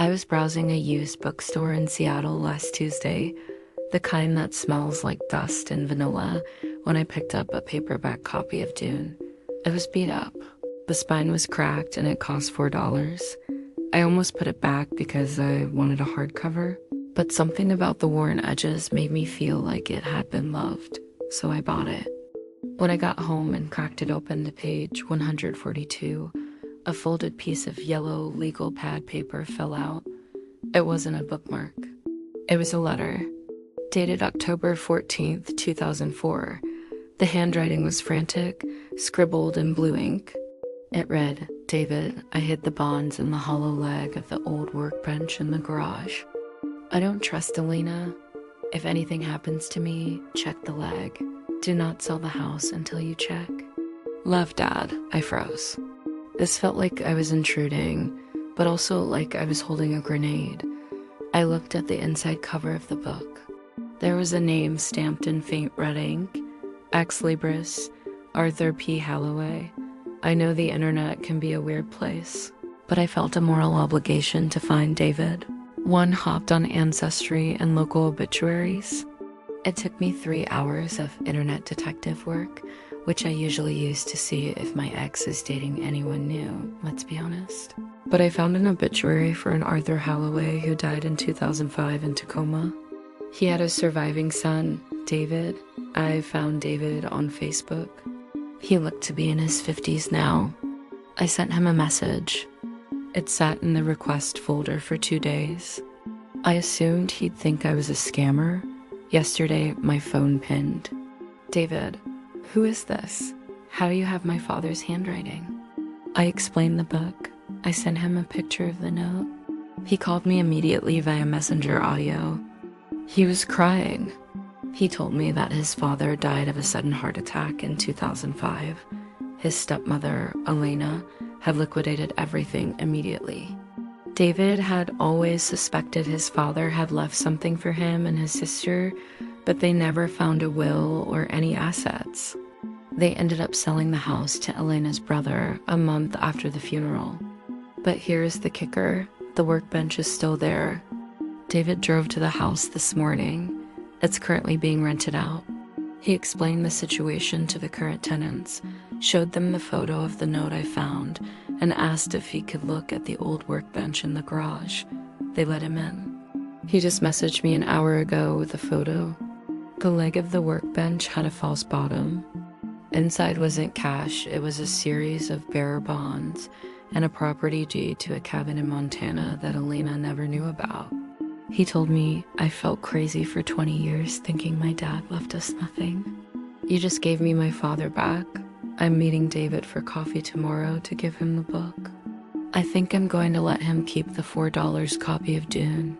I was browsing a used bookstore in Seattle last Tuesday, the kind that smells like dust and vanilla, when I picked up a paperback copy of Dune. It was beat up. The spine was cracked and it cost $4. I almost put it back because I wanted a hardcover, but something about the worn edges made me feel like it had been loved, so I bought it. When I got home and cracked it open to page 142, a folded piece of yellow legal pad paper fell out. It wasn't a bookmark. It was a letter, dated October 14th, 2004. The handwriting was frantic, scribbled in blue ink. It read, "David, I hid the bonds in the hollow leg of the old workbench in the garage. I don't trust Elena. If anything happens to me, check the leg. Do not sell the house until you check. Love, Dad." I froze. This felt like I was intruding, but also like I was holding a grenade. I looked at the inside cover of the book. There was a name stamped in faint red ink, Ex Libris, Arthur P. Halloway. I know the internet can be a weird place, but I felt a moral obligation to find David. One hopped on Ancestry and local obituaries. It took me 3 hours of internet detective work, which I usually use to see if my ex is dating anyone new, let's be honest. But I found an obituary for an Arthur Halloway who died in 2005 in Tacoma. He had a surviving son, David. I found David on Facebook. He looked to be in his 50s now. I sent him a message. It sat in the request folder for 2 days. I assumed he'd think I was a scammer. Yesterday, my phone pinned. "David, who is this? How do you have my father's handwriting?" I explained the book. I sent him a picture of the note. He called me immediately via messenger audio. He was crying. He told me that his father died of a sudden heart attack in 2005. His stepmother, Elena, had liquidated everything immediately. David had always suspected his father had left something for him and his sister, but they never found a will or any assets. They ended up selling the house to Elena's brother a month after the funeral. But here's the kicker, the workbench is still there. David drove to the house this morning. It's currently being rented out. He explained the situation to the current tenants, showed them the photo of the note I found, and asked if he could look at the old workbench in the garage. They let him in. He just messaged me an hour ago with a photo. The leg of the workbench had a false bottom. Inside wasn't cash, it was a series of bearer bonds and a property deed to a cabin in Montana that Elena never knew about. He told me I felt crazy for 20 years thinking my dad left us nothing. "You just gave me my father back. I'm meeting David for coffee tomorrow to give him the book. I think I'm going to let him keep the $4 copy of Dune.